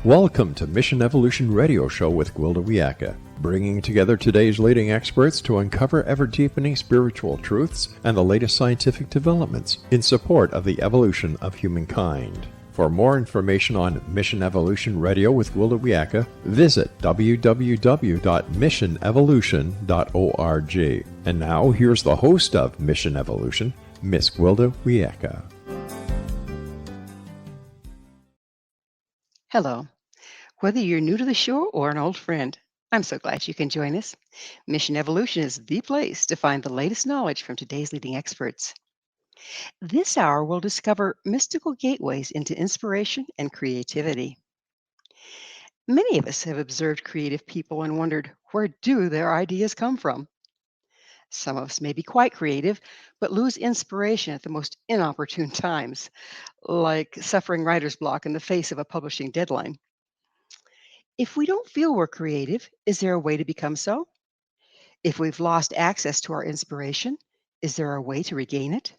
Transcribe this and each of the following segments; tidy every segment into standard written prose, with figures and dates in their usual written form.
Welcome to Mission Evolution Radio Show with Gwilda Wiyaka, bringing together today's leading experts to uncover ever-deepening spiritual truths and the latest scientific developments in support of the evolution of humankind. For more information on Mission Evolution Radio with Gwilda Wiyaka, visit www.missionevolution.org. And now, here's the host of Mission Evolution, Miss Gwilda Wiyaka. Hello. Whether you're new to the show or an old friend, I'm so glad you can join us. Mission Evolution is the place to find the latest knowledge from today's leading experts. This hour, we'll discover mystical gateways into inspiration and creativity. Many of us have observed creative people and wondered, where do their ideas come from? Some of us may be quite creative, but lose inspiration at the most inopportune times, like suffering writer's block in the face of a publishing deadline. If we don't feel we're creative, is there a way to become so? If we've lost access to our inspiration, is there a way to regain it?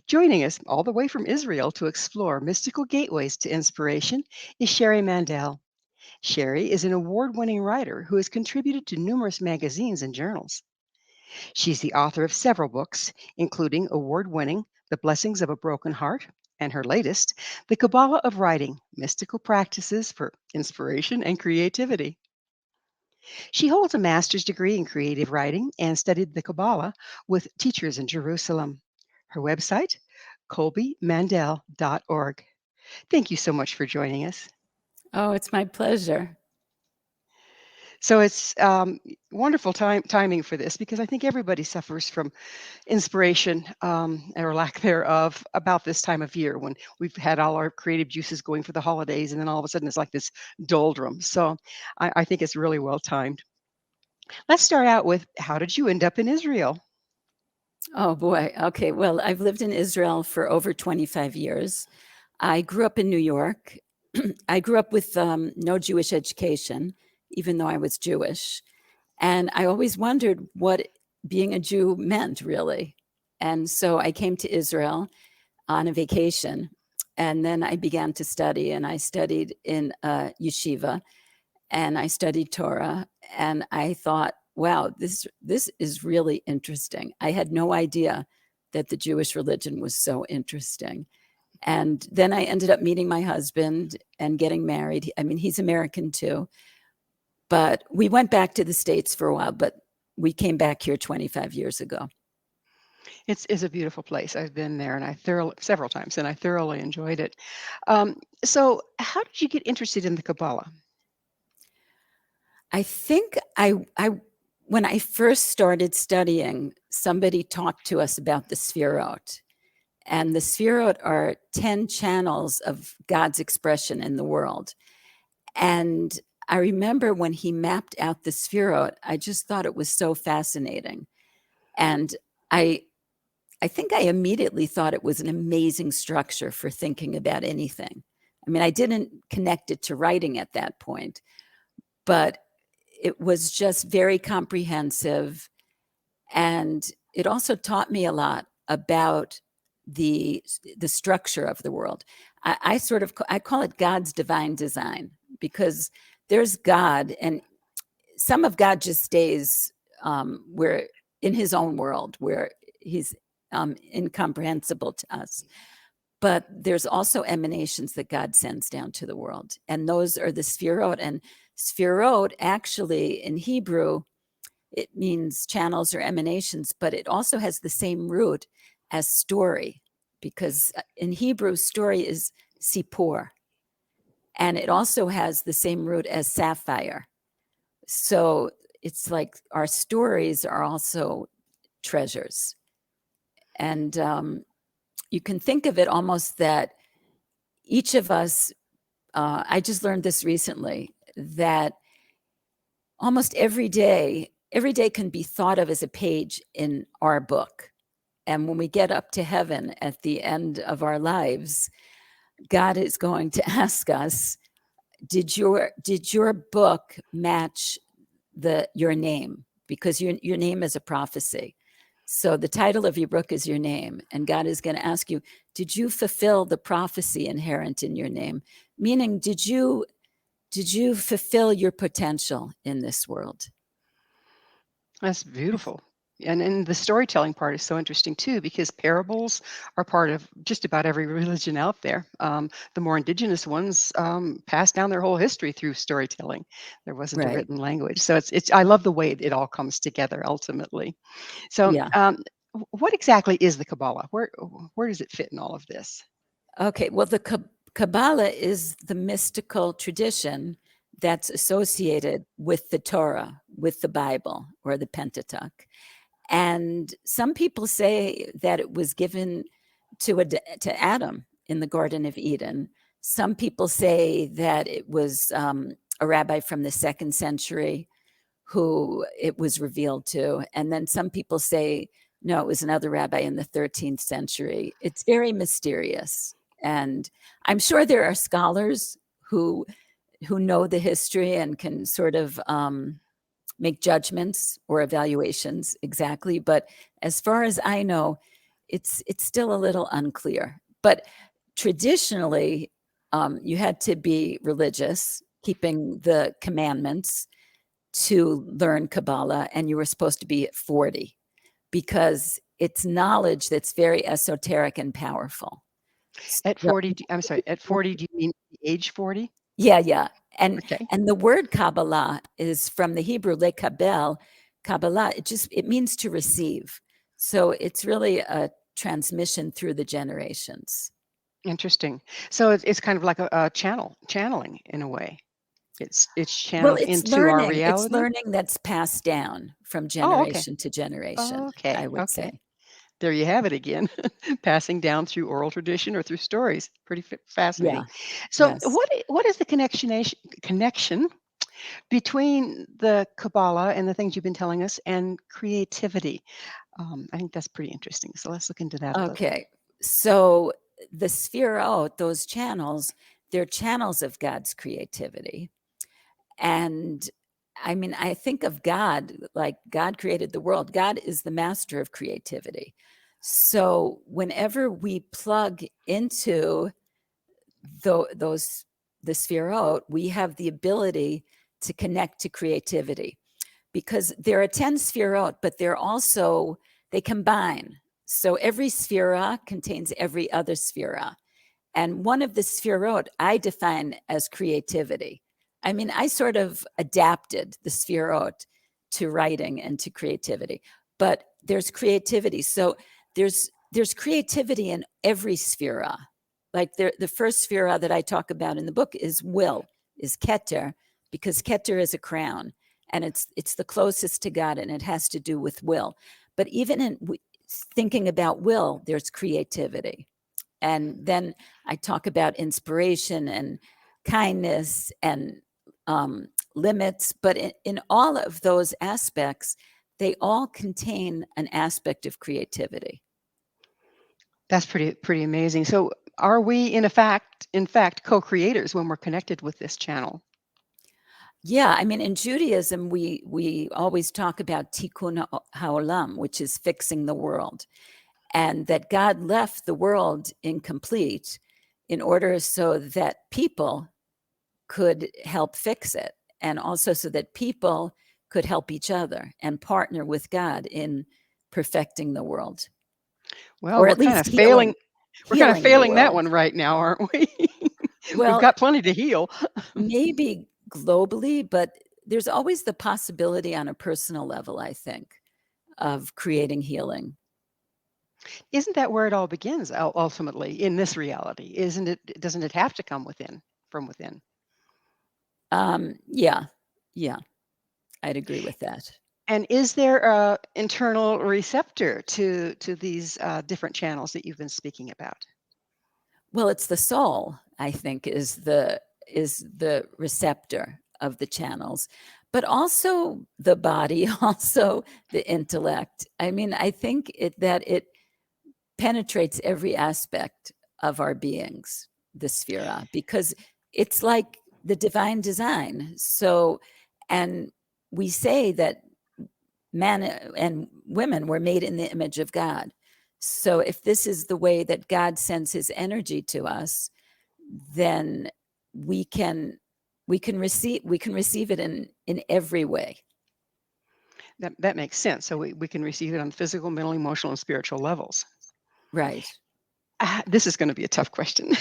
Joining us all the way from Israel to explore mystical gateways to inspiration is Sherri Mandell. Sherri is an award-winning writer who has contributed to numerous magazines and journals. She's the author of several books, including award-winning The Blessings of a Broken Heart, and her latest, The Kabbalah of Writing, Mystical Practices for Inspiration and Creativity. She holds a master's degree in creative writing and studied the Kabbalah with teachers in Jerusalem. Her website, KobyMandell.org. Thank you so much for joining us. Oh, it's my pleasure. So it's wonderful timing for this, because I think everybody suffers from inspiration or lack thereof about this time of year when we've had all our creative juices going for the holidays, and then all of a sudden it's like this doldrum. So I think it's really well timed. Let's start out with, how did you end up in Israel? Oh, boy. Okay. Well, I've lived in Israel for over 25 years. I grew up in New York. I grew up with no Jewish education, even though I was Jewish. And I always wondered what being a Jew meant, really. And so I came to Israel on a vacation, and then I began to study, and I studied in yeshiva, and I studied Torah, and I thought, wow, this is really interesting. I had no idea that the Jewish religion was so interesting. And then I ended up meeting my husband and getting married. I mean, he's American too. But we went back to the States for a while, but we came back here 25 years ago. It's a beautiful place. I've been there, and several times, and I thoroughly enjoyed it. So how did you get interested in the Kabbalah? I think when I first started studying, somebody talked to us about the Sefirot. And the Sefirot are 10 channels of God's expression in the world. And I remember when he mapped out the Sefirot, I just thought it was so fascinating. And I think I immediately thought it was an amazing structure for thinking about anything. I mean, I didn't connect it to writing at that point, but it was just very comprehensive. And it also taught me a lot about the structure of the world. I call it God's divine design, because there's God, and some of God just stays where in his own world, where he's incomprehensible to us. But there's also emanations that God sends down to the world, and those are the Sefirot. And Sefirot, actually, in Hebrew, it means channels or emanations, but it also has the same root as story, because in Hebrew, story is sipor. And it also has the same root as sapphire. So it's like our stories are also treasures. And you can think of it almost that each of us, I just learned this recently, that almost every day can be thought of as a page in our book. And when we get up to heaven at the end of our lives, God is going to ask us, did your book match your name? Because your name is a prophecy. So the title of your book is your name, and God is going to ask you, did you fulfill the prophecy inherent in your name? Meaning, did you fulfill your potential in this world? That's beautiful. And the storytelling part is so interesting too, because parables are part of just about every religion out there. The more indigenous ones pass down their whole history through storytelling. There wasn't a Right. written language, so it's. I love the way it all comes together ultimately. So, Yeah. what exactly is the Kabbalah? Where does it fit in all of this? Okay. Well, the Kabbalah is the mystical tradition that's associated with the Torah, with the Bible, or the Pentateuch. And some people say that it was given to Adam in the Garden of Eden. Some people say that it was a rabbi from the 2nd century who it was revealed to. And then some people say, no, it was another rabbi in the 13th century. It's very mysterious. And I'm sure there are scholars who know the history and can sort of make judgments or evaluations exactly. But as far as I know, it's still a little unclear. But traditionally, you had to be religious, keeping the commandments to learn Kabbalah, and you were supposed to be at 40 because it's knowledge that's very esoteric and powerful. At So, 40, I'm sorry, at 40, do you mean age 40? yeah. And Okay. the word Kabbalah is from the Hebrew lekabel. Kabbalah, it means to receive. So it's really a transmission through the generations. Interesting. So it's kind of like a channeling in a way. It's Well, channeled into our it's reality. learning that's passed down from Oh, okay. generation to generation, I Okay. would Okay. say. There you have it again, passing down through oral tradition or through stories. Pretty fascinating. Yeah. So, Yes. what is the connection between the Kabbalah and the things you've been telling us and creativity? I think that's pretty interesting. So let's look into that a little. Okay. So the Sefirot, those channels, they're channels of God's creativity. And I mean, I think of God like God created the world. God is the master of creativity. So whenever we plug into those the Sefirot, we have the ability to connect to creativity because there are 10 Sefirot, but they combine. So every Sefirah contains every other Sefirah. And one of the Sefirot I define as creativity. I mean, I sort of adapted the Sefirot to writing and to creativity, but there's creativity. So there's creativity in every Sefirah. Like the first Sefirah that I talk about in the book is will, is Keter, because Keter is a crown, and it's the closest to God, and it has to do with will. But even in thinking about will, there's creativity. And then I talk about inspiration and kindness and limits. But in all of those aspects, they all contain an aspect of creativity. That's pretty amazing. So, are we in fact co-creators when we're connected with this channel? Yeah, I mean, in Judaism, we always talk about tikkun haolam, which is fixing the world, and that God left the world incomplete in order so that people could help fix it, and also so that people could help each other and partner with God in perfecting the world, Well, or we're at kind least of failing. We're kind of healing the failing that world. one right now, aren't we? We've Well, got plenty to heal. maybe globally, but there's always the possibility on a personal level, I think, of creating healing. Isn't that where it all begins ultimately in this reality? Isn't it? Doesn't it have to come from within? Yeah, yeah, I'd agree with that. And is there a internal receptor to these different channels that you've been speaking about? Well, it's the soul, I think, is the receptor of the channels, but also the body, also the intellect. I mean, I think that it penetrates every aspect of our beings, the sphera, because it's like the divine design. So, and we say that men and women were made in the image of God. So if this is the way that God sends his energy to us, then we can receive it in every way. That makes sense. So we can receive it on physical, mental, emotional, and spiritual levels. Right. This is going to be a tough question,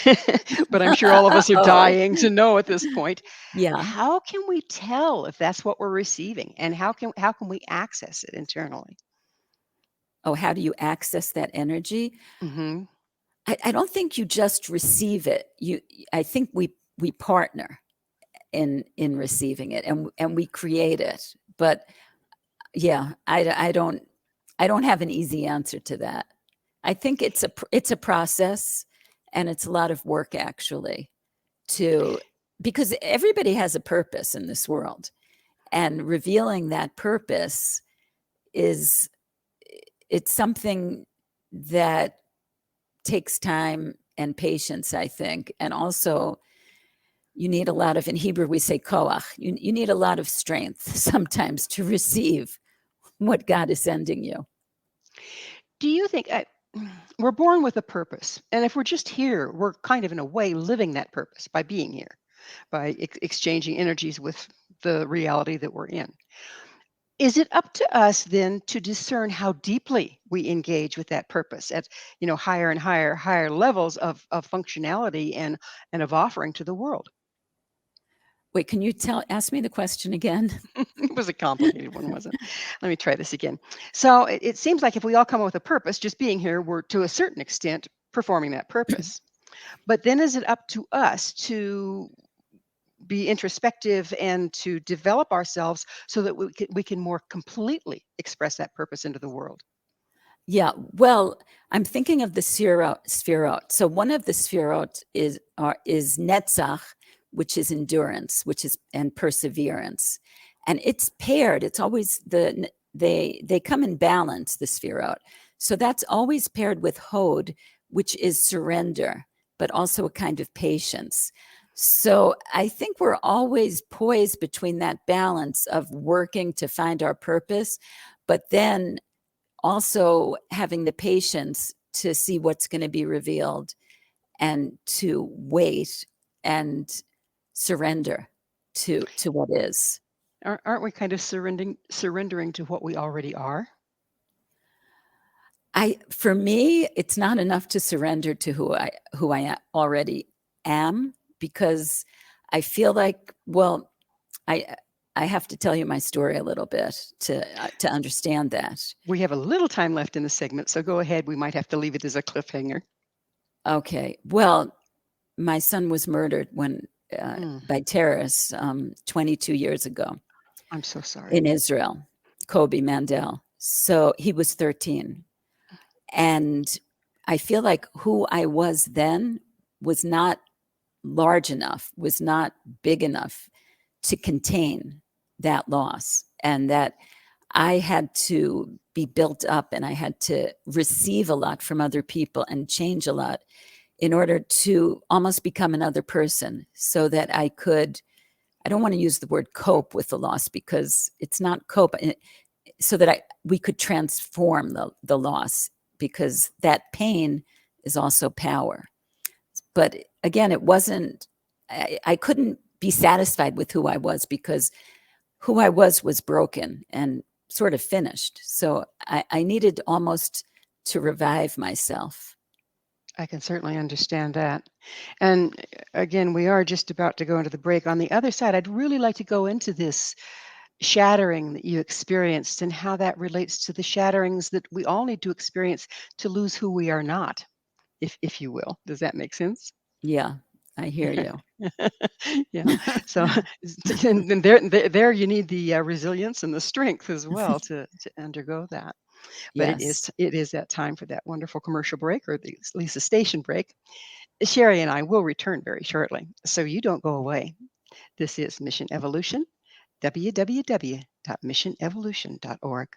but I'm sure all of us are dying to know at this point. Yeah. How can we tell if that's what we're receiving, and how can we access it internally? Oh, how do you access that energy? Mm-hmm. I don't think you just receive it. I think we partner in receiving it, and we create it. But yeah, I don't have an easy answer to that. I think it's a process, and it's a lot of work actually, because everybody has a purpose in this world, and revealing that purpose it's something that takes time and patience, I think. And also you need a lot of, in Hebrew we say koach, you need a lot of strength sometimes to receive what God is sending you. Do you think we're born with a purpose, and if we're just here, we're kind of in a way living that purpose by being here, by exchanging energies with the reality that we're in? Is it up to us then to discern how deeply we engage with that purpose at higher and higher levels of functionality and of offering to the world? Wait, can you ask me the question again? It was a complicated one, wasn't it? Let me try this again. So it seems like if we all come up with a purpose, just being here, we're to a certain extent performing that purpose. But then is it up to us to be introspective and to develop ourselves so that we can more completely express that purpose into the world? Yeah, well, I'm thinking of the sfirot. So one of the sfirot is netzach, which is endurance, and perseverance, and it's paired. It's always they come in balance, the sfirot. So that's always paired with hod, which is surrender, but also a kind of patience. So I think we're always poised between that balance of working to find our purpose, but then also having the patience to see what's going to be revealed and to wait and surrender to what is. Aren't we kind of surrendering to what we already are? For me, it's not enough to surrender to who I already am, because I feel like, well, I have to tell you my story a little bit to understand that. We have a little time left in the segment, so go ahead. We might have to leave it as a cliffhanger. Okay. Well, my son was murdered by terrorists 22 years ago. I'm so sorry. In Israel, Koby Mandell. So he was 13. And I feel like who I was then was not large enough, was not big enough to contain that loss, and that I had to be built up, and I had to receive a lot from other people and change a lot in order to almost become another person, so that I don't want to use the word cope with the loss, because it's not cope, so that we could transform the loss, because that pain is also power. But again, it wasn't, I couldn't be satisfied with who I was, because who I was broken and sort of finished. So I needed almost to revive myself. I can certainly understand that. And again, we are just about to go into the break. On the other side, I'd really like to go into this shattering that you experienced and how that relates to the shatterings that we all need to experience to lose who we are not, if you will. Does that make sense? Yeah, I hear you. Yeah. So and there you need the resilience and the strength as well to undergo that. But Yes. it is that time for that wonderful commercial break, or at least a station break. Sherri and I will return very shortly, so you don't go away. This is Mission Evolution, www.missionevolution.org.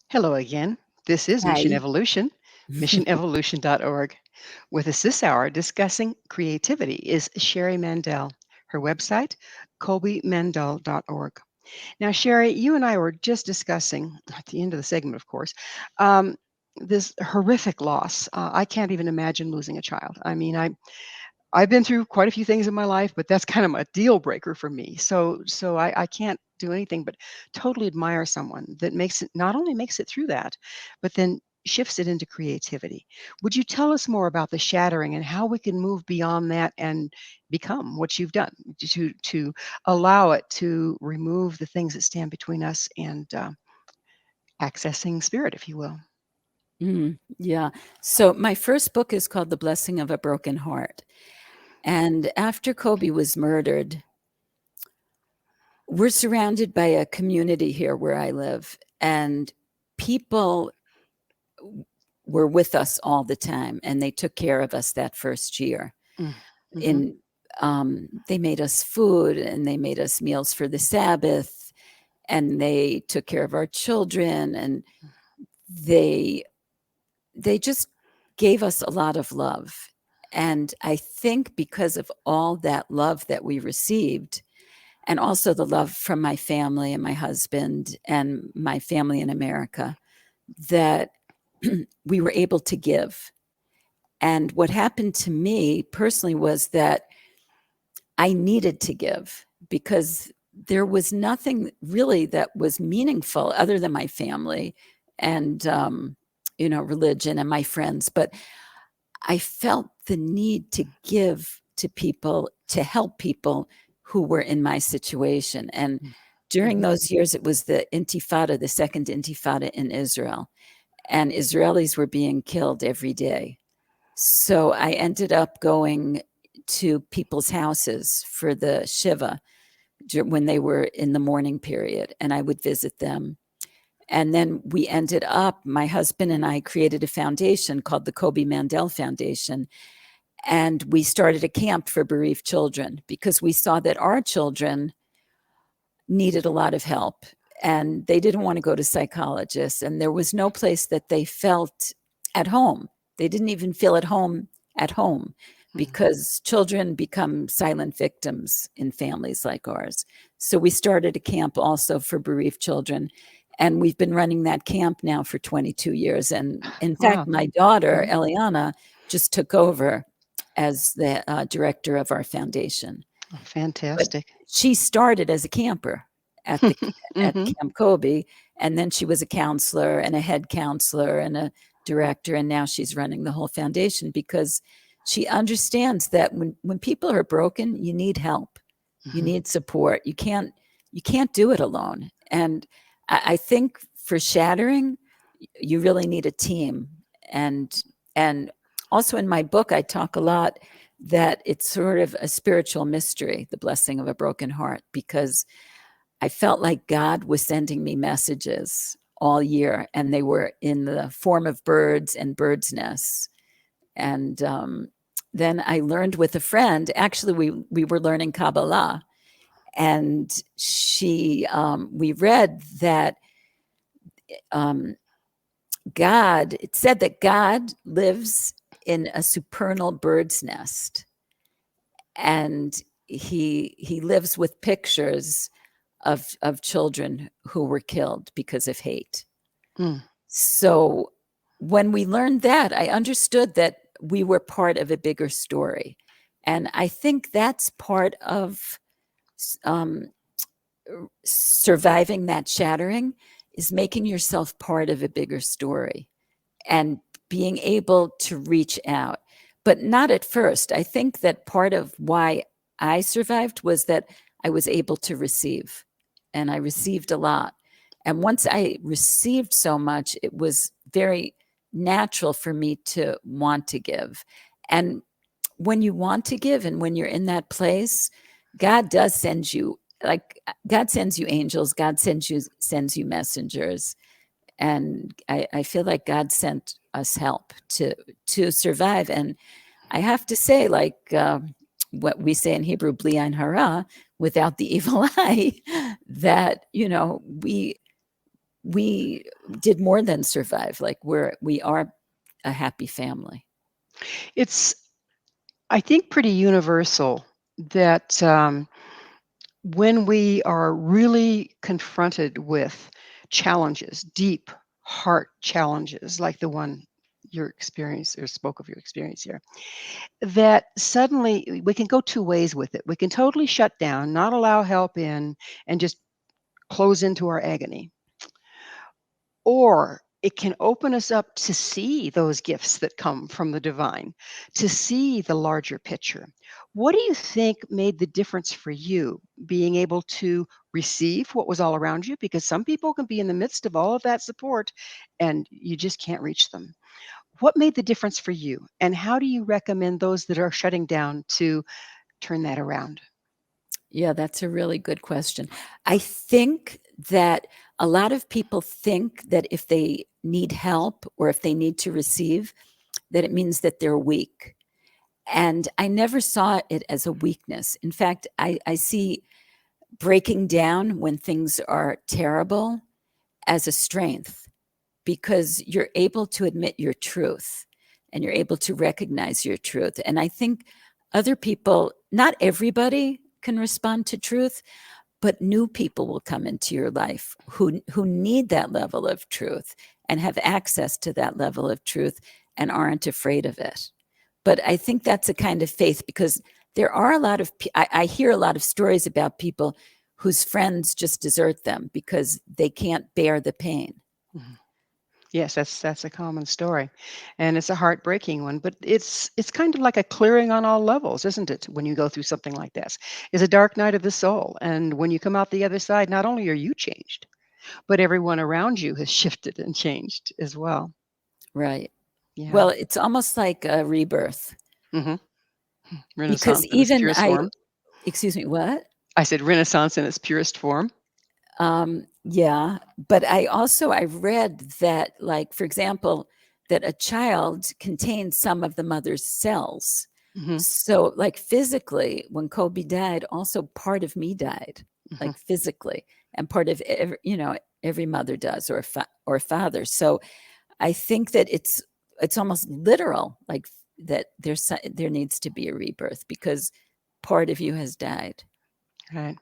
Hello again. This is Mission Hi. Evolution, missionevolution.org. With us this hour discussing creativity is Sherri Mandell. Her website, kobymandell.org. Now, Sherri, you and I were just discussing at the end of the segment, of course, um, this horrific loss. I can't even imagine losing a child. I mean, I've been through quite a few things in my life, but that's kind of a deal breaker for me. So I can't do anything but totally admire someone that makes it, not only makes it through that, but then shifts it into creativity. Would you tell us more about the shattering and how we can move beyond that and become what you've done to allow it to remove the things that stand between us and accessing spirit, if you will? Yeah. So my first book is called The Blessing of a Broken Heart. And after Koby was murdered, we're surrounded by a community here where I live, and people were with us all the time, and they took care of us that first year. Mm-hmm. In They made us food, and they made us meals for the Sabbath, and they took care of our children, and they just gave us a lot of love. And I think because of all that love that we received, and also the love from my family and my husband and my family in America, that we were able to give. And what happened to me personally was that I needed to give, because there was nothing really that was meaningful other than my family and, religion and my friends. But I felt the need to give to people, to help people who were in my situation. And during Mm-hmm. those years, it was the Intifada, the second Intifada in Israel, and Israelis were being killed every day. So I ended up going to people's houses for the Shiva when they were in the mourning period, and I would visit them. And then we ended up, my husband and I created a foundation called the Koby Mandell Foundation. And we started a camp for bereaved children because we saw that our children needed a lot of help, and they didn't want to go to psychologists. And there was no place that they felt at home. They didn't even feel at home because children become silent victims in families like ours. So we started a camp also for bereaved children. And we've been running that camp now for 22 years. And in fact, Wow. my daughter, Eliana, just took over as the director of our foundation. Oh, But fantastic. she started as a camper at the at Mm-hmm. Camp Koby, and then she was a counselor and a head counselor and a director, and now she's running the whole foundation because she understands that when people are broken, you need help, you Mm-hmm. need support. You can't do it alone. And I think for shattering, you really need a team. And also in my book, I talk a lot that it's sort of a spiritual mystery, the blessing of a broken heart, because I felt like God was sending me messages all year, and they were in the form of birds and birds' nests. And then I learned with a friend. Actually, we were learning Kabbalah, and we read that it said that God lives in a supernal bird's nest, and he lives with pictures of children who were killed because of hate. Mm. So when we learned that, I understood that we were part of a bigger story. And I think that's part of um, surviving that shattering, is making yourself part of a bigger story and being able to reach out, but not at first. I think that part of why I survived was that I was able to receive, and I received a lot. And once I received so much, it was very natural for me to want to give. And when you want to give and when you're in that place, God does send you, like God sends you angels, God sends you messengers. And I feel like God sent us help to survive. And I have to say, like what we say in Hebrew, bli ayin hara, without the evil eye, that we did more than survive. Like we are a happy family. It's, I think, pretty universal that when we are really confronted with challenges, deep heart challenges, like the one your experience or spoke of your experience here, that suddenly we can go two ways with it. We can totally shut down, not allow help in, and just close into our agony. Or it can open us up to see those gifts that come from the divine, to see the larger picture. What do you think made the difference for you being able to receive what was all around you? Because some people can be in the midst of all of that support and you just can't reach them. What made the difference for you? And how do you recommend those that are shutting down to turn that around? Yeah, that's a really good question. I think that a lot of people think that if they need help or if they need to receive, that it means that they're weak. And I never saw it as a weakness. In fact, I see breaking down when things are terrible as a strength, because you're able to admit your truth and you're able to recognize your truth. And I think other people, not everybody can respond to truth, but new people will come into your life who need that level of truth and have access to that level of truth and aren't afraid of it. But I think that's a kind of faith, because there are a lot of, I hear a lot of stories about people whose friends just desert them because they can't bear the pain. Mhm. Yes, that's a common story, and it's a heartbreaking one. But it's kind of like a clearing on all levels, isn't it? When you go through something like this, it's a dark night of the soul, and when you come out the other side, not only are you changed, but everyone around you has shifted and changed as well. Right. Yeah. Well, it's almost like a rebirth, Hmm. because Renaissance in its even purest form. excuse me, what? I said Renaissance in its purest form. Yeah, but I read that, like, for example, that a child contains some of the mother's cells. Hmm. So, like, physically, when Kobe died, also part of me died, Hmm. like physically, and part of every mother does, or or father. So I think that it's almost literal, like that there needs to be a rebirth because part of you has died. Right.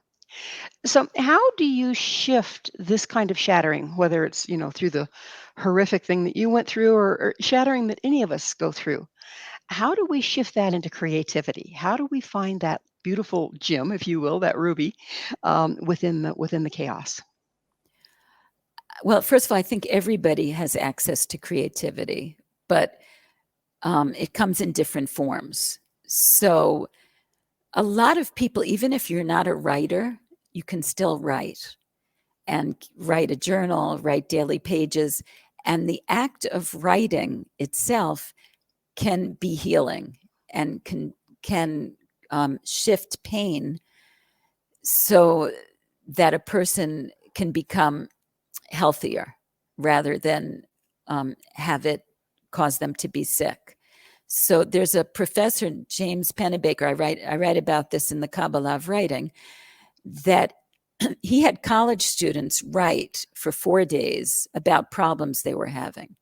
So, how do you shift this kind of shattering, whether it's through the horrific thing that you went through, or shattering that any of us go through? How do we shift that into creativity? How do we find that beautiful gem, if you will, that ruby, within the chaos? Well, first of all, I think everybody has access to creativity, but it comes in different forms. So a lot of people, even if you're not a writer, you can still write and write a journal, write daily pages. And the act of writing itself can be healing and can shift pain so that a person can become healthier rather than have it cause them to be sick. So there's a professor, James Pennebaker, I write about this in the Kabbalah of writing, that he had college students write for 4 days about problems they were having.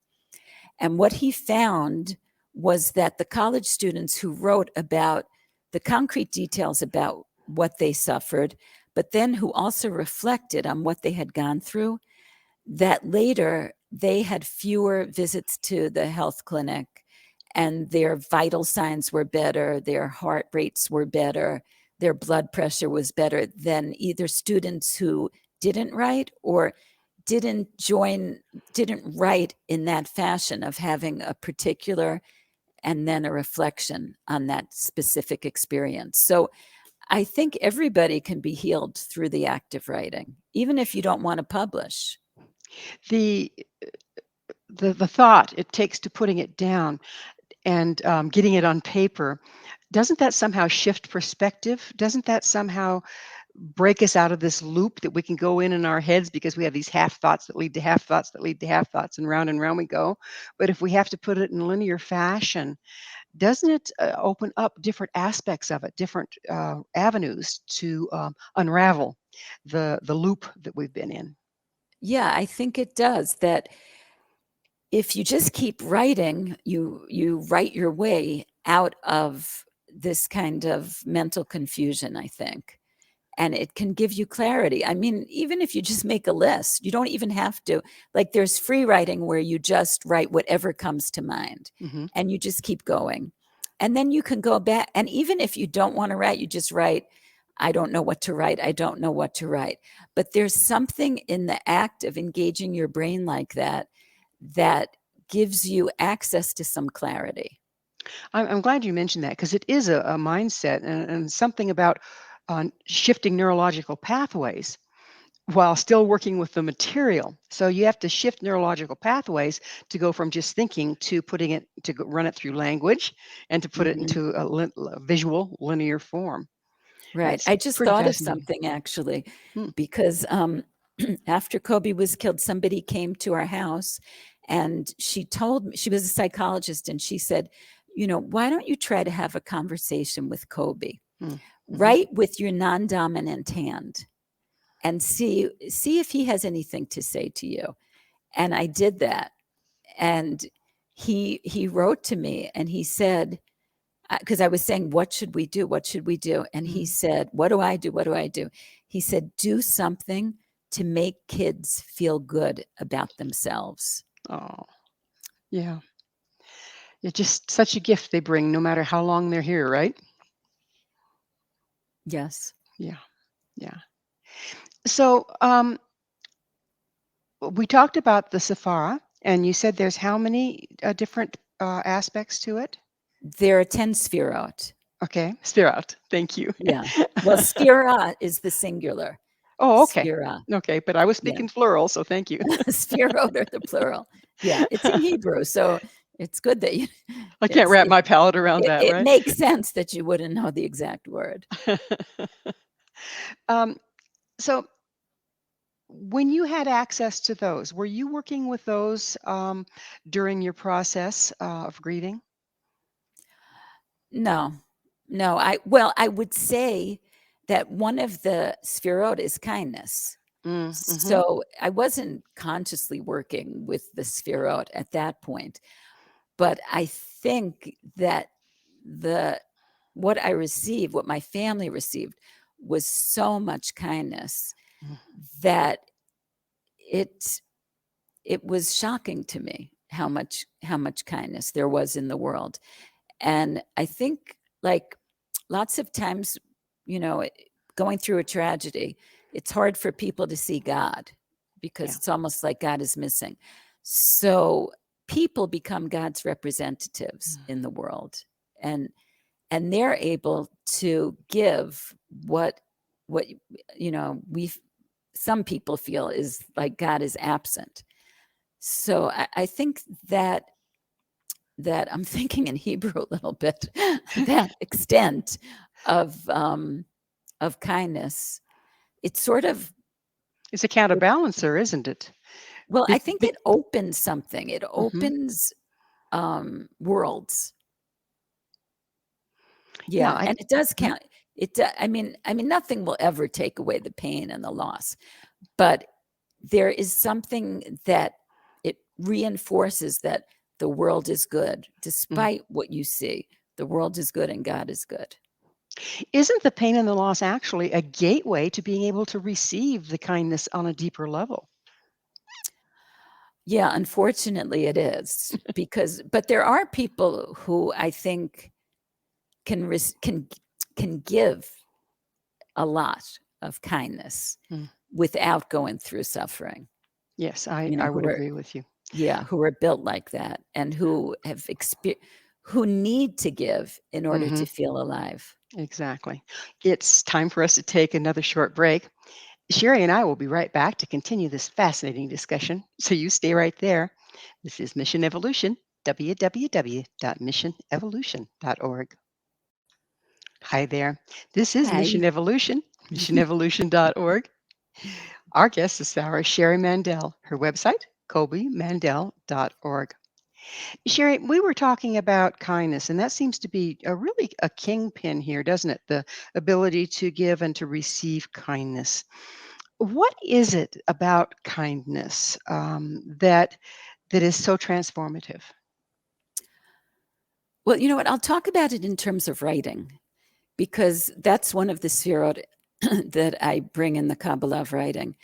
And what he found was that the college students who wrote about the concrete details about what they suffered, but then who also reflected on what they had gone through, that later they had fewer visits to the health clinic and their vital signs were better, their heart rates were better, their blood pressure was better than either students who didn't write or didn't write in that fashion of having a particular and then a reflection on that specific experience. So I think everybody can be healed through the act of writing, even if you don't want to publish. The the thought it takes to putting it down and getting it on paper, doesn't that somehow shift perspective? Doesn't that somehow break us out of this loop that we can go in our heads, because we have these half thoughts that lead to half thoughts that lead to half thoughts, and round we go? But if we have to put it in linear fashion, doesn't it open up different aspects of it, different avenues to unravel the loop that we've been in? Yeah, I think it does. That if you just keep writing, you write your way out of this kind of mental confusion, I think. and it can give you clarity. I mean, even if you just make a list, you don't even have to, like there's free writing where you just write whatever comes to mind Mhm. and you just keep going. And then you can go back. And even if you don't want to write, you just write, I don't know what to write. I don't know what to write. But there's something in the act of engaging your brain like that that gives you access to some clarity. I'm glad you mentioned that because it is a mindset and something about shifting neurological pathways while still working with the material. So you have to shift neurological pathways to go from just thinking to putting it to run it through language and to put it Mhm. into a visual linear form. Right. That's I just pretty thought of fascinating. something actually, Hmm. because after Koby was killed, somebody came to our house and she told me, she was a psychologist, and she said, why don't you try to have a conversation with Koby? Hmm. Mhm. Write with your non-dominant hand and see if he has anything to say to you. And I did that. And he wrote to me and he said, because I was saying, what should we do? What should we do? And he Mhm. said, what do I do? What do I do? He said, do something to make kids feel good about themselves. Oh, yeah. It's just such a gift they bring no matter how long they're here, right? Yes. Yeah. Yeah. So, we talked about the Safara, and you said there's how many different aspects to it? There are 10 sphirot. Okay, Spirat. Thank you. Yeah. Well, sphira is the singular. Oh, okay. Sphira. Okay, but I was Yeah. speaking plural, so thank you. Sphirot are the plural. Yeah. It's in Hebrew. So it's good that you, I can't wrap my palate around that, it right? makes sense that you wouldn't know the exact word. um, so, when you had access to those, were you working with those during your process of grieving? No, no. I would say that one of the sphirot is kindness. Mm-hmm. So I wasn't consciously working with the sphirot at that point, but I think that the what I received, what my family received, was so much kindness that it it was shocking to me how much kindness there was in the world. And I think, like, lots of times, you know, it- going through a tragedy, it's hard for people to see God because Yeah. it's almost like God is missing. So people become God's representatives in the world, and they're able to give what we some people feel is like God is absent. So I think that I'm thinking in Hebrew a little bit, that extent of kindness. It's sort of, It's a counterbalancer, isn't it? well, I Be, think be, it opens something. It mhm. opens worlds. Yeah, Yeah, I, and it does mhm. count. I mean, nothing will ever take away the pain and the loss, but there is something that it reinforces that the world is good, Mm. despite what you see. The world is good and God is good. Isn't the pain and the loss actually a gateway to being able to receive the kindness on a deeper level? Yeah, unfortunately it is, but there are people who I think can give a lot of kindness Mm. without going through suffering. Yes, I, You know, I would who are agree with you. who are built like that and who need to give in order Hmm. to feel alive. Exactly. It's time for us to take another short break. Sherry and I will be right back to continue this fascinating discussion. So you stay right there. This is Mission Evolution, www.missionevolution.org. Hi there. This is Hi. Mission Evolution, missionevolution.org. Our guest this hour is Sherri Mandell. Her website, kobymandell.org. Sherry, we were talking about kindness, and that seems to be a kingpin here, doesn't it? The ability to give and to receive kindness. What is it about kindness that is so transformative? Well, you know what? I'll talk about it in terms of writing because that's one of the sefirot that I bring in the Kabbalah of writing.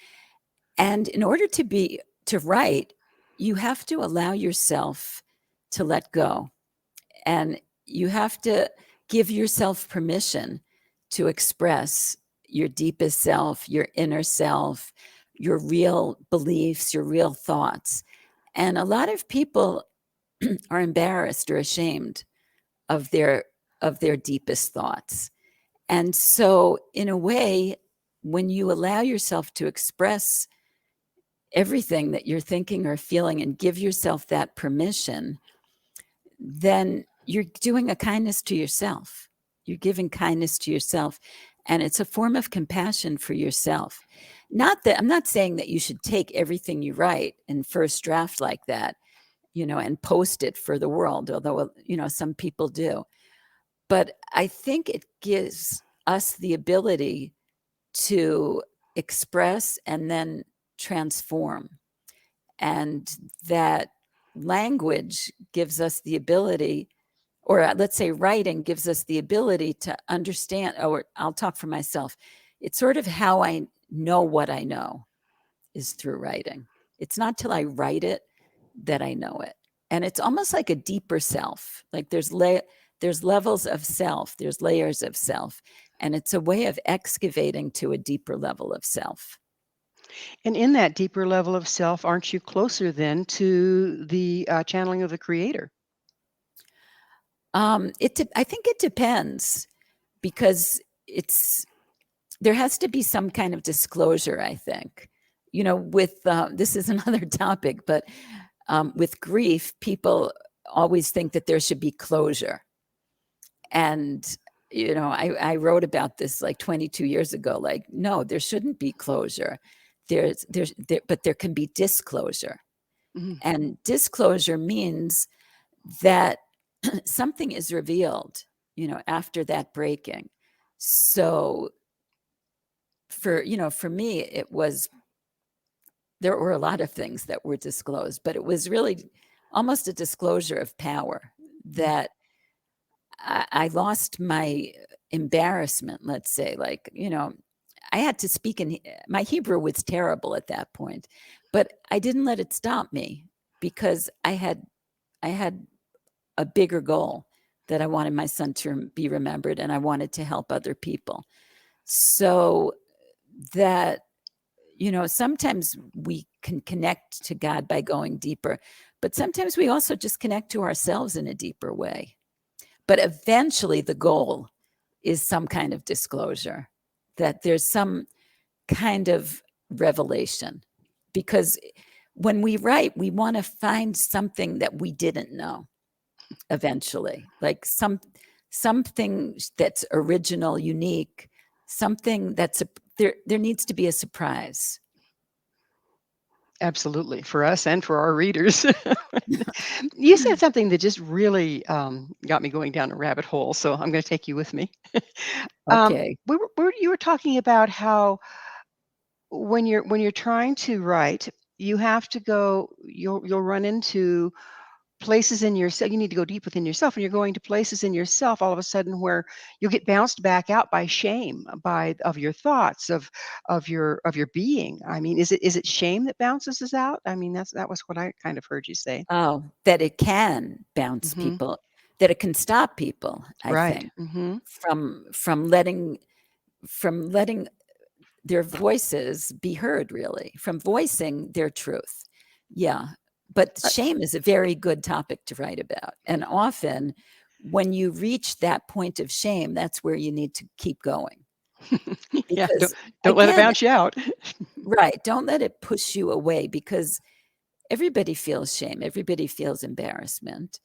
And in order to write, you have to allow yourself to let go. And you have to give yourself permission to express your deepest self, your inner self, your real beliefs, your real thoughts. And a lot of people are embarrassed or ashamed of their deepest thoughts. And so in a way, when you allow yourself to express everything that you're thinking or feeling and give yourself that permission, then you're doing a kindness to yourself. You're giving kindness to yourself. And it's a form of compassion for yourself. Not that I'm not saying that you should take everything you write in first draft like that, and post it for the world, although, some people do. But I think it gives us the ability to express and then transform. And that language gives us the ability, or let's say writing gives us the ability to understand, or I'll talk for myself. It's sort of how I know what I know is through writing. It's not till I write it that I know it. And it's almost like a deeper self. Like there's levels of self, there's layers of self, and it's a way of excavating to a deeper level of self. And in that deeper level of self, aren't you closer then to the channeling of the creator? I think it depends, because there has to be some kind of disclosure, I think. With this is another topic, but with grief, people always think that there should be closure. And I wrote about this like 22 years ago. Like, no, there shouldn't be closure. But there can be disclosure. Mm-hmm. And disclosure means that something is revealed, after that breaking. So for me, there were a lot of things that were disclosed, but it was really almost a disclosure of power, that I lost my embarrassment, let's say. Like, I had to speak in my Hebrew was terrible at that point, but I didn't let it stop me, because I had a bigger goal, that I wanted my son to be remembered, and I wanted to help other people. So that, sometimes we can connect to God by going deeper, but sometimes we also just connect to ourselves in a deeper way. But eventually the goal is some kind of disclosure, that there's some kind of revelation. Because when we write, we want to find something that we didn't know eventually, like something that's original, unique, something that's there needs to be a surprise. Absolutely, for us and for our readers. You said something that just really got me going down a rabbit hole, so I'm going to take you with me. Okay. You were talking about how when you're trying to write, you have to go. You'll run into places in yourself. You need to go deep within yourself, and you're going to places in yourself all of a sudden where you'll get bounced back out by shame, by of your thoughts, of your being. I mean, is it shame that bounces us out? I mean, that was what I kind of heard you say. Oh, that it can bounce Hmm. people, that it can stop people, I Right. think, Hmm. from letting their voices be heard, really, from voicing their truth. Yeah. But shame is a very good topic to write about. And often when you reach that point of shame, that's where you need to keep going. Yeah. Don't Because don't let it again, bounce you out. right, don't let it push you away, because everybody feels shame, everybody feels embarrassment.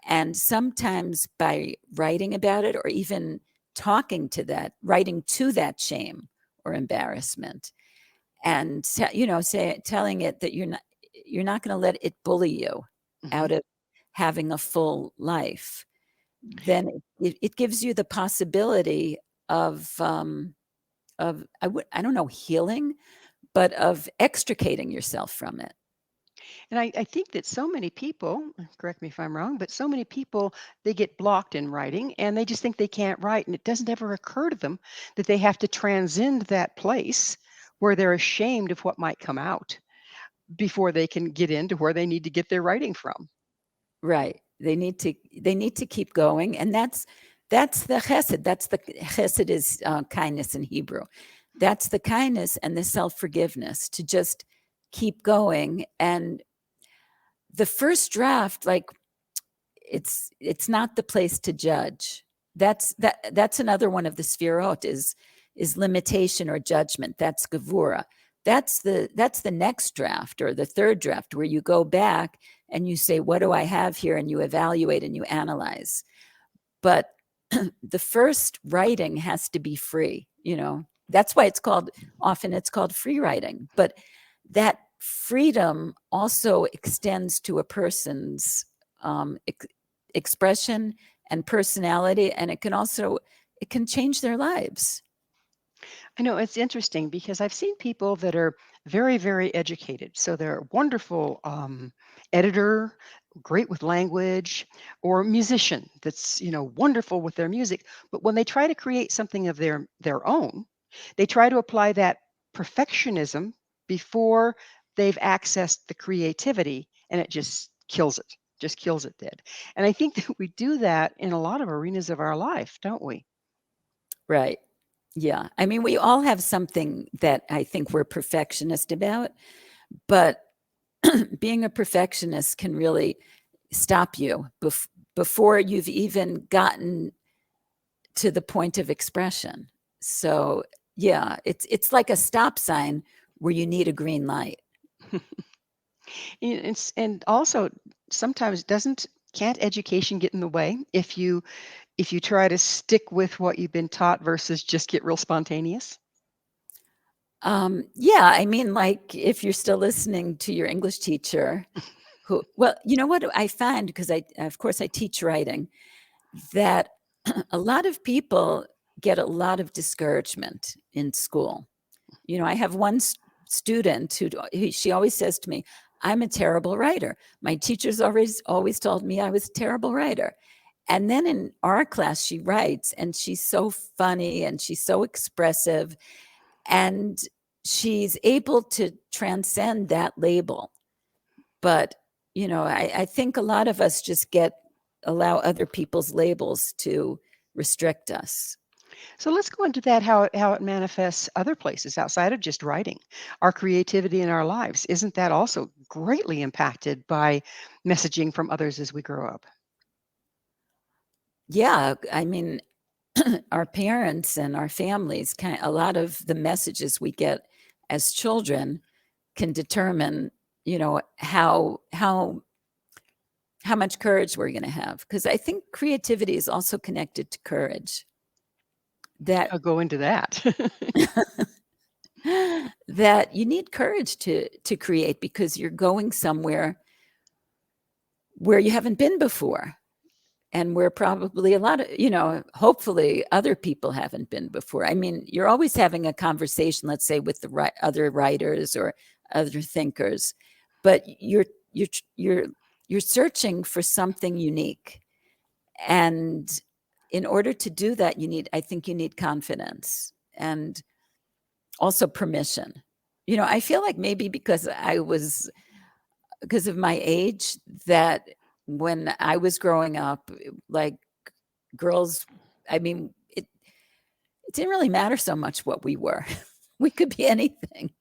And sometimes by writing about it, or even writing to that shame or embarrassment, and telling it that you're not going to let it bully you Hmm. out of having a full life, then it gives you the possibility of I don't know, healing, but of extricating yourself from it. And I think that so many people, correct me if I'm wrong, but so many people, they get blocked in writing and they just think they can't write. And it doesn't ever occur to them that they have to transcend that place where they're ashamed of what might come out before they can get into where they need to get their writing from. Right. They need to keep going, and that's the chesed. That's the chesed is kindness in Hebrew. That's the kindness and the self-forgiveness to just keep going. And the first draft, like it's not the place to judge. That's another one of the sfirot is limitation or judgment. That's gevura. That's the next draft or the third draft where you go back and you say, what do I have here? And you evaluate and you analyze. But the first writing has to be free, That's why often it's called free writing. But that freedom also extends to a person's expression and personality, and it can change their lives. I know it's interesting because I've seen people that are very, very educated. So they're a wonderful editor, great with language, or musician that's wonderful with their music. But when they try to create something of their own, they try to apply that perfectionism before they've accessed the creativity, and it just kills it dead. And I think that we do that in a lot of arenas of our life, don't we? Right. Yeah. I mean, we all have something that I think we're perfectionist about, but being a perfectionist can really stop you before you've even gotten to the point of expression. So, yeah, it's like a stop sign where you need a green light. And also sometimes can't education get in the way if you try to stick with what you've been taught versus just get real spontaneous? Yeah, I mean, like if you're still listening to your English teacher, well, you know what I find, because of course, I teach writing, that a lot of people get a lot of discouragement in school. I have one student she always says to me, I'm a terrible writer. My teachers always told me I was a terrible writer. And then in our class, she writes, and she's so funny and she's so expressive, and she's able to transcend that label. But, I think a lot of us just allow other people's labels to restrict us. So let's go into that, how it manifests other places outside of just writing. Our creativity in our lives, isn't that also greatly impacted by messaging from others as we grow up? Yeah, I mean, our parents and our families, a lot of the messages we get as children can determine, how much courage we're going to have. Because I think creativity is also connected to courage. I'll go into that. That you need courage to create, because you're going somewhere where you haven't been before, and where probably a lot of, hopefully other people haven't been before. I mean, you're always having a conversation, let's say, with the other writers or other thinkers, but you're searching for something unique. And in order to do that, I think you need confidence and also permission. I feel like maybe because of my age, that when I was growing up, like girls, I mean, it didn't really matter so much what we were. We could be anything.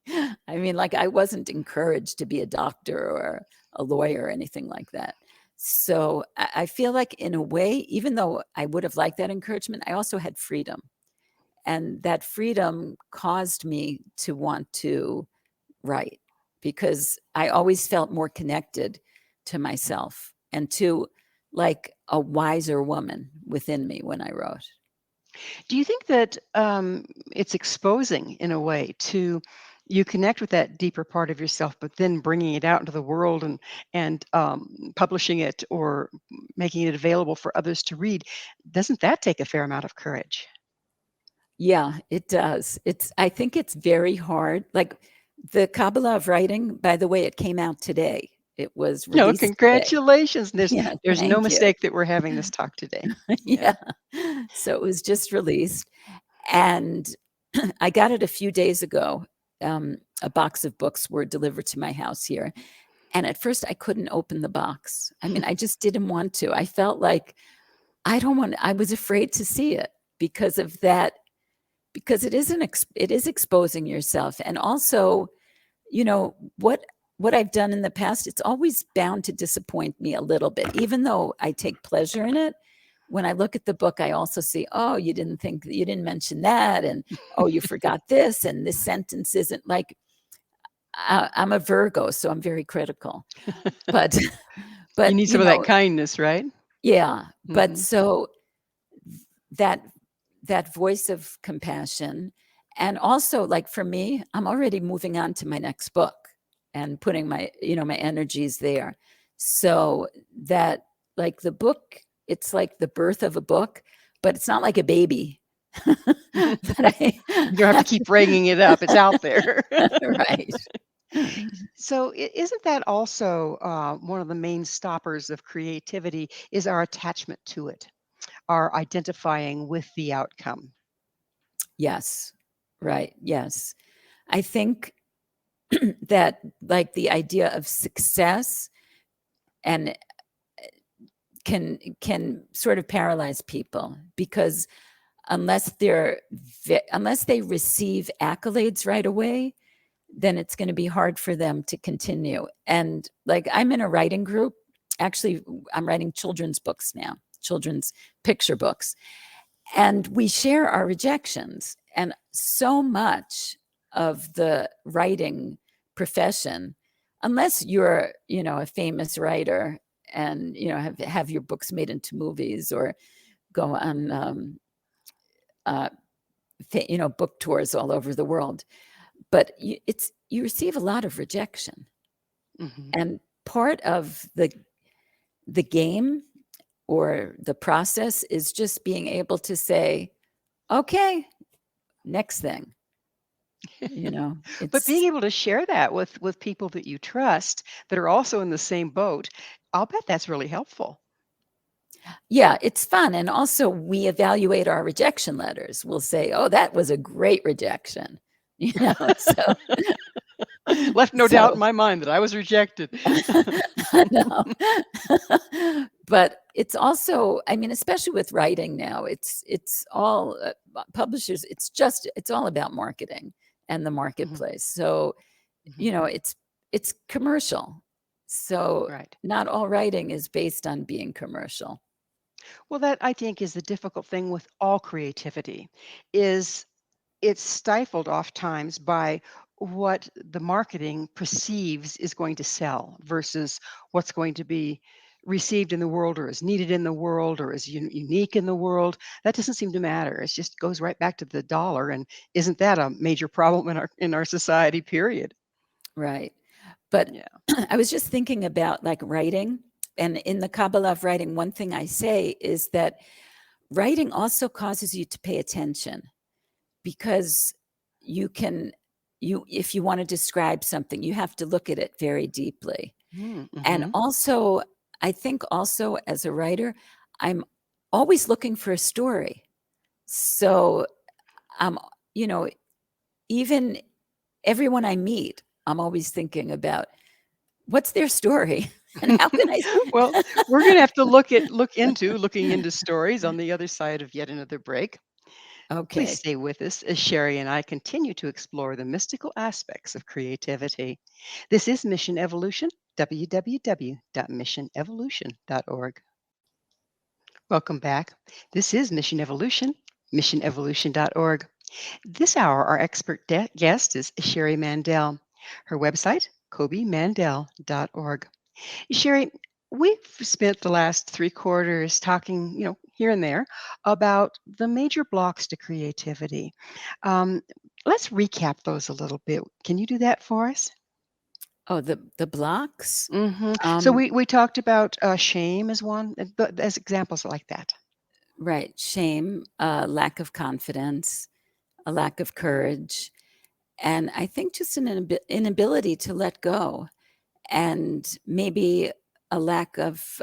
I mean, like I wasn't encouraged to be a doctor or a lawyer or anything like that. So I feel like in a way, even though I would have liked that encouragement, I also had freedom. And that freedom caused me to want to write, because I always felt more connected to myself and to like a wiser woman within me when I wrote. Do you think that it's exposing in a way to you connect with that deeper part of yourself, but then bringing it out into the world and publishing it or making it available for others to read? Doesn't that take a fair amount of courage? Yeah, it does. I think it's very hard. Like the Kabbalah of writing, by the way, it came out today. It was No, released today. congratulations. Yeah, There's no thank you. mistake that we're having this talk today. Yeah. So it was just released. And I got it a few days ago. A box of books were delivered to my house here. And at first I couldn't open the box. I mean, I just didn't want to. I felt like I was afraid to see it because of that, because it is exposing yourself. And also, what I've done in the past, it's always bound to disappoint me a little bit, even though I take pleasure in it. When I look at the book, I also see, oh, you didn't mention that. And, oh, you forgot this. And this sentence isn't like, I'm a Virgo, so I'm very critical, but, You but, need some of that kindness, right? yeah, but Mhm. so that voice of compassion, and also, like, for me, I'm already moving on to my next book and putting my energies there. So that, like, the book, it's like the birth of a book, but it's not like a baby. That You don't have to keep bringing it up. It's out there. Right. So isn't that also one of the main stoppers of creativity is our attachment to it, our identifying with the outcome? Yes. Right. Yes. I think that, like, the idea of success and can sort of paralyze people, because unless unless they receive accolades right away, then it's going to be hard for them to continue. And, like, I'm in a writing group. Actually, I'm writing children's books now, children's picture books. And we share our rejections. And so much of the writing profession, unless you're, a famous writer and, have your books made into movies or go on, book tours all over the world. But you receive a lot of rejection. Mhm. And part of the game or the process is just being able to say, okay, next thing. But being It's able to share that with people that you trust that are also in the same boat, I'll bet that's really helpful. Yeah, it's fun. And also, we evaluate our rejection letters. We'll say, oh, that was a great rejection. So Left no doubt in so my mind that I was rejected. no. But it's also, I mean, especially with writing now, it's all publishers. It's all about marketing and the Mhm. marketplace. So, Mhm. it's commercial. So Right. not all writing is based on being commercial. Well, that I think is the difficult thing with all creativity is it's stifled oft times by what the marketing perceives is going to sell versus what's going to be received in the world or is needed in the world or is unique in the world. That doesn't seem to matter. It just goes right back to the dollar. And isn't that a major problem in our society, period? Right. But Yeah. I was just thinking about, like, writing. And in the Kabbalah of writing, one thing I say is that writing also causes you to pay attention, because you can you if you want to describe something, you have to look at it very deeply. And Mm-hmm. also, I think also, as a writer, I'm always looking for a story. So, I'm, you know, even everyone I meet, I'm always thinking about what's their story and how can I. Well, we're going to have to looking into stories on the other side of yet another break. Please Okay. stay with us as Sherry and I continue to explore the mystical aspects of creativity. This is Mission Evolution, www.missionevolution.org. Welcome back. This is Mission Evolution, missionevolution.org. This hour, our expert guest is Sherri Mandell. Her website, kobymandell.org. Sherry, we've spent the last three quarters talking, here and there about the major blocks to creativity. Um, let's recap those a little bit. Can you do that for us? Oh, the blocks. So Um, we talked about shame as one, as examples like that. right. Shame, lack of confidence, a lack of courage, and I think just an inability to let go. and maybe a lack of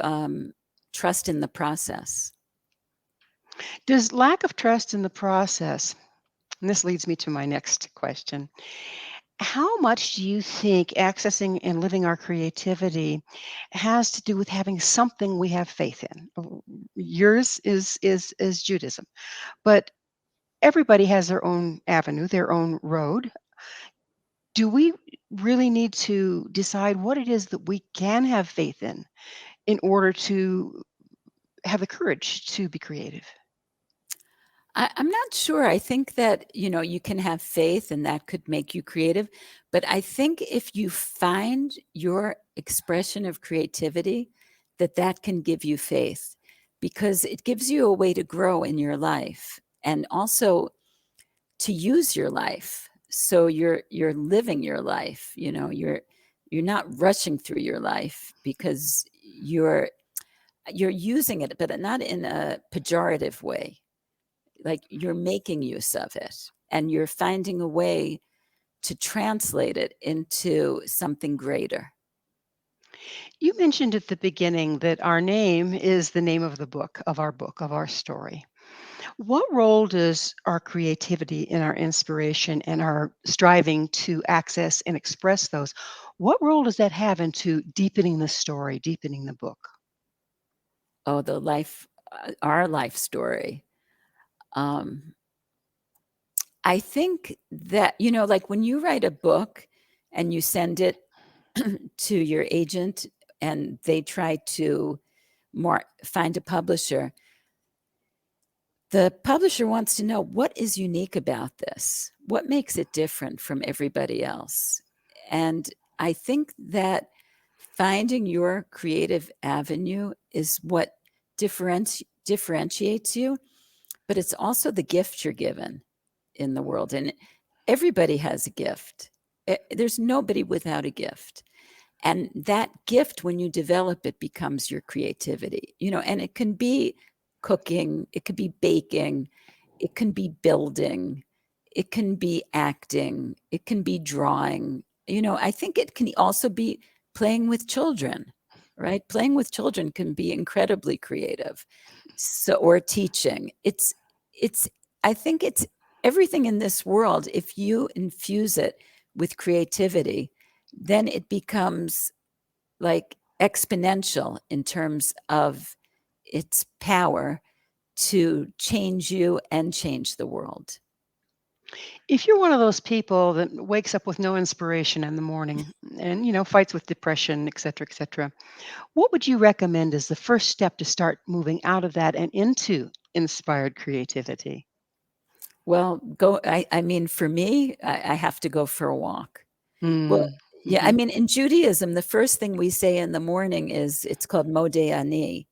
trust in the process. Does lack of trust in the process, and this leads me to my next question, how much do you think accessing and living our creativity has to do with having something we have faith in? Yours is Judaism, but everybody has their own avenue, their own road. Do we really need to decide what it is that we can have faith in order to have the courage to be creative? I'm not sure. I think that, you can have faith and that could make you creative. But I think if you find your expression of creativity, that can give you faith, because it gives you a way to grow in your life and also to use your life. So you're living your life, you're not rushing through your life, because you're using it, but not in a pejorative way. Like, you're making use of it and you're finding a way to translate it into something greater. You mentioned at the beginning that our name is the name of the book, of our story. What role does our creativity in our inspiration and our striving to access and express those, what role does that have into deepening the story, deepening the book? Oh, our life story. I think that, like when you write a book and you send it to your agent and they try to find a publisher, the publisher wants to know, what is unique about this? What makes it different from everybody else? And I think that finding your creative avenue is what differentiates you, but it's also the gift you're given in the world. And everybody has a gift. There's nobody without a gift. And that gift, when you develop it, becomes your creativity, and it can be cooking, it could be baking, it can be building, it can be acting, it can be drawing. I think it can also be playing with children, right? Playing with children can be incredibly creative. So, or teaching. I think it's everything in this world. If you infuse it with creativity, then it becomes like exponential in terms of its power to change you and change the world. If you're one of those people that wakes up with no inspiration in the morning and, fights with depression, et cetera, what would you recommend as the first step to start moving out of that and into inspired creativity? Well, I mean, for me, I have to go for a walk. Well, Mm, yeah, I mhm, mean, in Judaism, the first thing we say in the morning it's called Modeh Ani,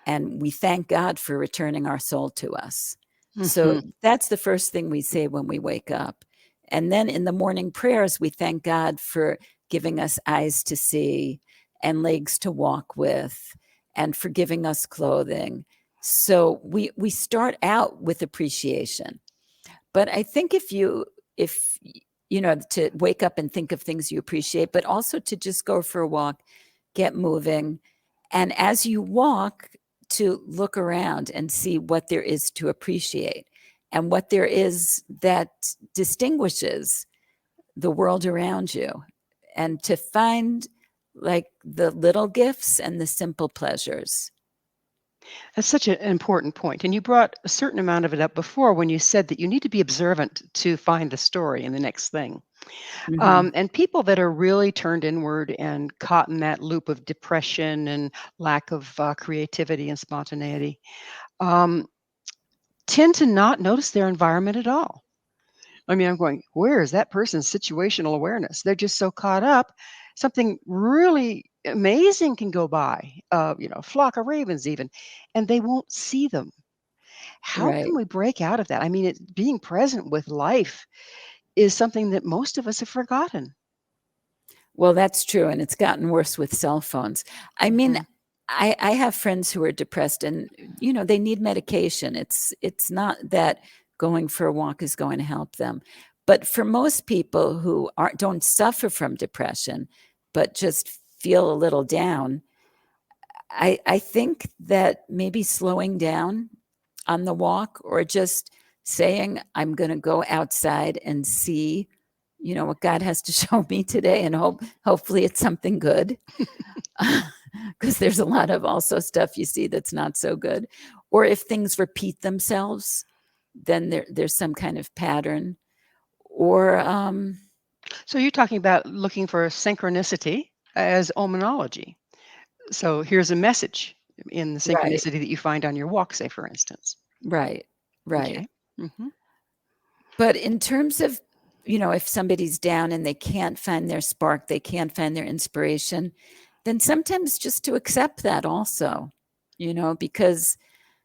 and we thank God for returning our soul to us. So mhm. that's the first thing we say when we wake up. And then in the morning prayers, we thank God for giving us eyes to see and legs to walk with, and for giving us clothing. So we start out with appreciation. But I think if to wake up and think of things you appreciate, but also to just go for a walk, get moving. And as you walk, to look around and see what there is to appreciate and what there is that distinguishes the world around you, and to find like the little gifts and the simple pleasures. That's such an important point. And you brought a certain amount of it up before when you said that you need to be observant to find the story in the next thing. Mhm. And people that are really turned inward and caught in that loop of depression and lack of creativity and spontaneity um, tend to not notice their environment at all. I mean, I'm going, where is that person's situational awareness? They're just so caught up. Something really amazing can go by, a flock of ravens even, and they won't see them. How can Right. we break out of that? I mean, being present with life is something that most of us have forgotten. Well, that's true, and it's gotten worse with cell phones. I mean, Mhm. I have friends who are depressed, and they need medication. It's not that going for a walk is going to help them, but for most people who don't suffer from depression, but just feel a little down, I think that maybe slowing down on the walk, or just saying, I'm going to go outside and see, what God has to show me today, and hopefully it's something good. Because there's a lot of also stuff you see that's not so good. Or if things repeat themselves, then there's some kind of pattern. Or So you're talking about looking for synchronicity as omenology. So here's a message in the right, synchronicity that you find on your walk, say, for instance. right, right. Okay. Hmm. But in terms of, if somebody's down and they can't find their spark, they can't find their inspiration, then sometimes just to accept that also, because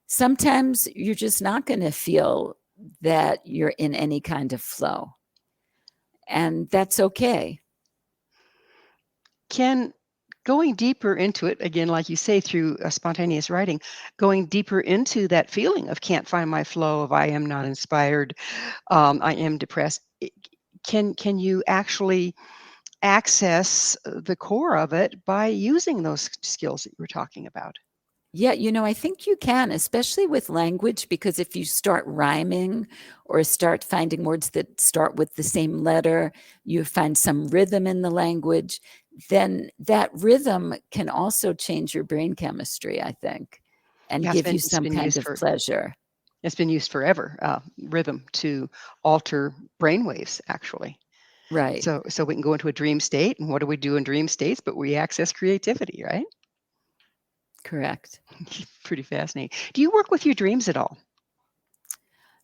sometimes you're just not going to feel that you're in any kind of flow. And that's okay. Can going deeper into it, again, like you say, through spontaneous writing, going deeper into that feeling of can't find my flow, of I am not inspired, I am depressed, can you actually access the core of it by using those skills that you were talking about? Yeah, I think you can, especially with language, because if you start rhyming or start finding words that start with the same letter, you find some rhythm in the language, then that rhythm can also change your brain chemistry, I think, and Yeah, give you it's some been kind used of for pleasure. it's been used forever, rhythm to alter brain waves, actually. Right. So we can go into a dream state, and what do we do in dream states? But we access creativity, right? Correct. Pretty fascinating. Do you work with your dreams at all?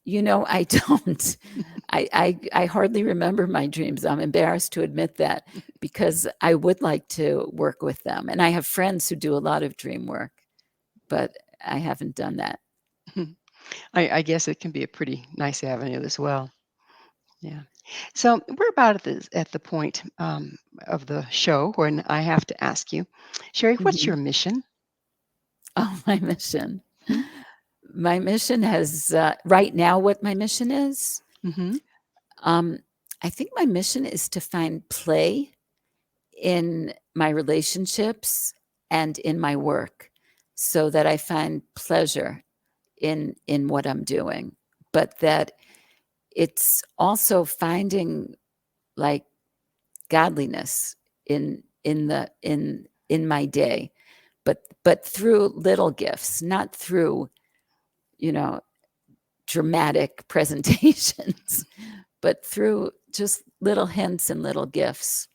I don't. I hardly remember my dreams. I'm embarrassed to admit that, because I would like to work with them. And I have friends who do a lot of dream work, but I haven't done that. I guess it can be a pretty nice avenue as well. Yeah. So we're about at the point of the show when I have to ask you, Sherri, what's Mhm. your mission? Oh, my mission. Hmm. My mission has, right now, what my mission is, Mm-hmm. um, I think my mission is to find play in my relationships and in my work, so that I find pleasure in what I'm doing, but that it's also finding, like, godliness in my day, but through little gifts, not through, you know, dramatic presentations, but through just little hints and little gifts,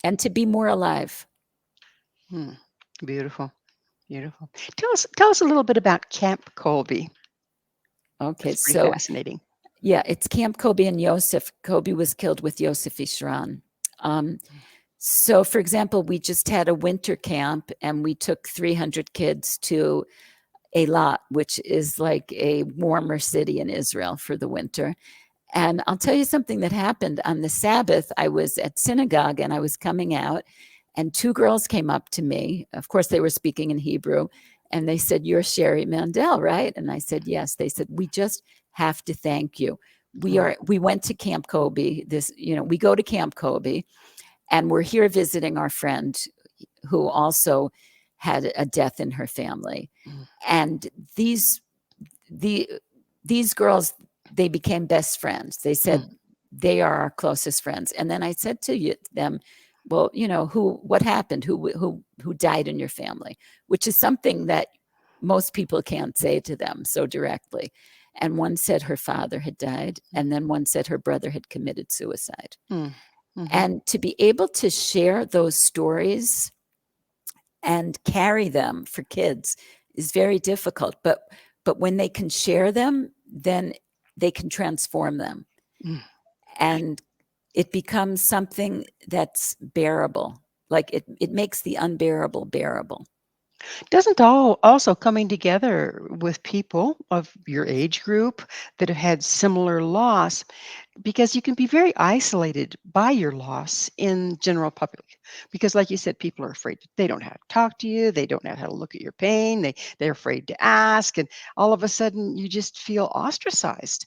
and to be more alive. Hmm. Beautiful. Beautiful. Tell us a little bit about Camp Koby. Okay, That's pretty so fascinating. yeah, it's Camp Koby and Yosef. Koby was killed with Yosef Ishran. Um, so, for example, we just had a winter camp, and we took 300 kids to Eilat, which is like a warmer city in Israel for the winter. And I'll tell you something that happened on the Sabbath. I was at synagogue and I was coming out, and two girls came up to me. Of course, they were speaking in Hebrew, and they said, "You're Sherri Mandell, right?" And I said, "Yes." They said, "We just have to thank you. Oh, We went to Camp Koby. We go to Camp Koby, and we're here visiting our friend who also had a death in her family. mm, And the these girls, they became best friends. They said mm, they are our closest friends. And then I said to them, well, what happened? Who died in your family? Which is something that most people can't say to them so directly. And one said her father had died, and then one said her brother had committed suicide. mm, mhm. And to be able to share those stories and carry them for kids is very difficult. But when they can share them, then they can transform them, Mm. and it becomes something that's bearable. Like it makes the unbearable bearable. Doesn't all also coming together with people of your age group that have had similar loss, because you can be very isolated by your loss in general public, because like you said, people are afraid, they don't know how to talk to you, they don't know how to look at your pain, they're afraid to ask, and all of a sudden you just feel ostracized.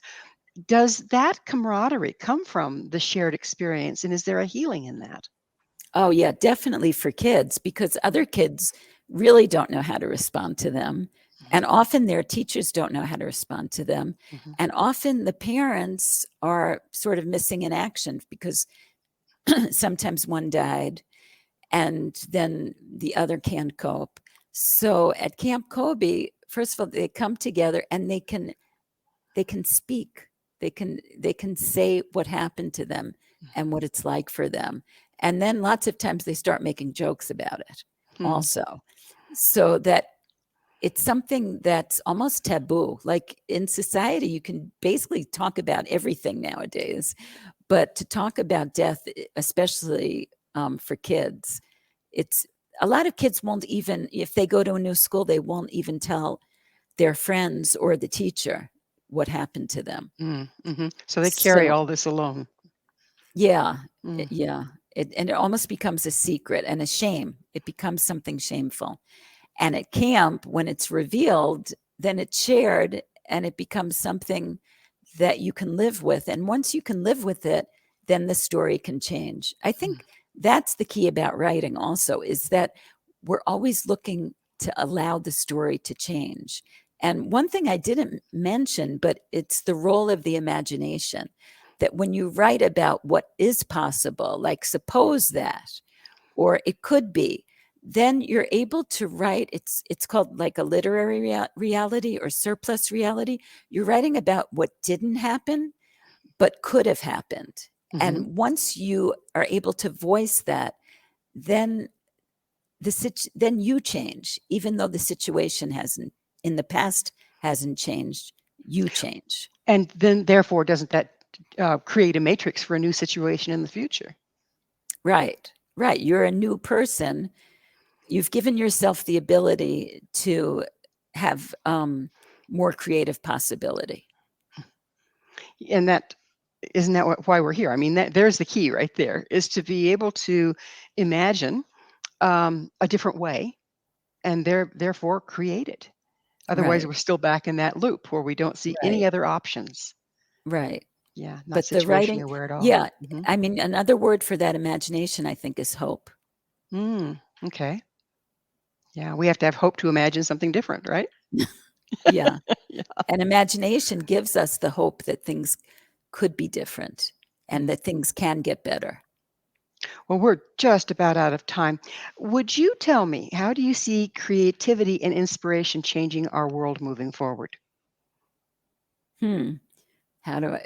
Does that camaraderie come from the shared experience, and is there a healing in that? Oh, yeah, definitely for kids, because other kids really don't know how to respond to them. And often their teachers don't know how to respond to them. Mhm. And often the parents are sort of missing in action because sometimes one died and then the other can't cope. So at Camp Koby, first of all, they come together and they can speak. They can say what happened to them and what it's like for them. And then lots of times they start making jokes about it also. So that it's something that's almost taboo. Like in society, you can basically talk about everything nowadays, but to talk about death, especially for kids, it's a lot of kids won't even, if they go to a new school, they won't even tell their friends or the teacher what happened to them. Mm-hmm. So they carry So all this alone. yeah, Mm. yeah. And it almost becomes a secret and a shame. It becomes something shameful. And at camp, when it's revealed, then it's shared and it becomes something that you can live with. And once you can live with it, then the story can change. I think that's the key about writing also, is that we're always looking to allow the story to change. And one thing I didn't mention, but it's the role of the imagination, that when you write about what is possible, like suppose that, or it could be, then you're able to write. It's called like a literary reality or surplus reality. You're writing about what didn't happen, but could have happened. Mhm. And once you are able to voice that, then then you change, even though the situation hasn't in the past hasn't changed. You change. And then, therefore, doesn't that create a matrix for a new situation in the future? Right. You're a new person. You've given yourself the ability to have more creative possibility. And that isn't that why we're here? I mean, there's the key right there, is to be able to imagine a different way and therefore create it. Otherwise, Right. we're still back in that loop where we don't see any Right. other options. Right. Yeah, not But the situationally writing, aware at all. yeah, I mean, another word for that imagination, I think, is hope. Okay. Yeah, we have to have hope to imagine something different, right? Yeah. Yeah. And imagination gives us the hope that things could be different and that things can get better. Well, we're just about out of time. Would you tell me, how do you see creativity and inspiration changing our world moving forward? How do I,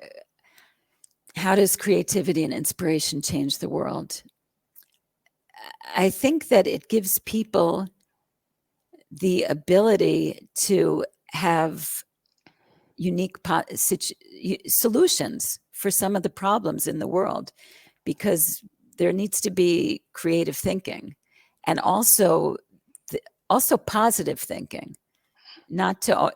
how does creativity and inspiration change the world? I think that it gives people the ability to have unique solutions for some of the problems in the world, because there needs to be creative thinking and also positive thinking, not to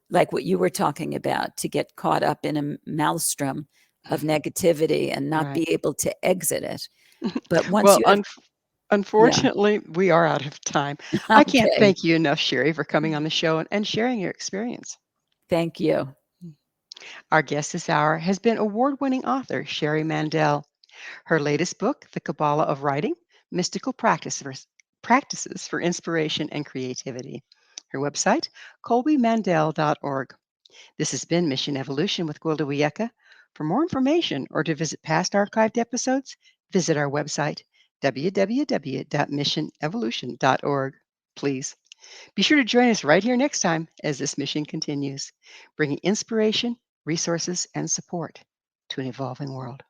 like what you were talking about, to get caught up in a maelstrom of negativity and not Right. be able to exit it. But once Well, you have, yeah. unfortunately, we are out of time. I can't Okay. thank you enough, Sherri, for coming on the show and sharing your experience. Thank you. Our guest this hour has been award-winning author Sherri Mandell. Her latest book, The Kabbalah of Writing, Mystical Practices for Inspiration and Creativity. Her website, kolbymandell.org. This has been Mission Evolution with Gwilda Wiyaka. For more information or to visit past archived episodes, visit our website, www.missionevolution.org. Please be sure to join us right here next time as this mission continues, bringing inspiration, resources, and support to an evolving world.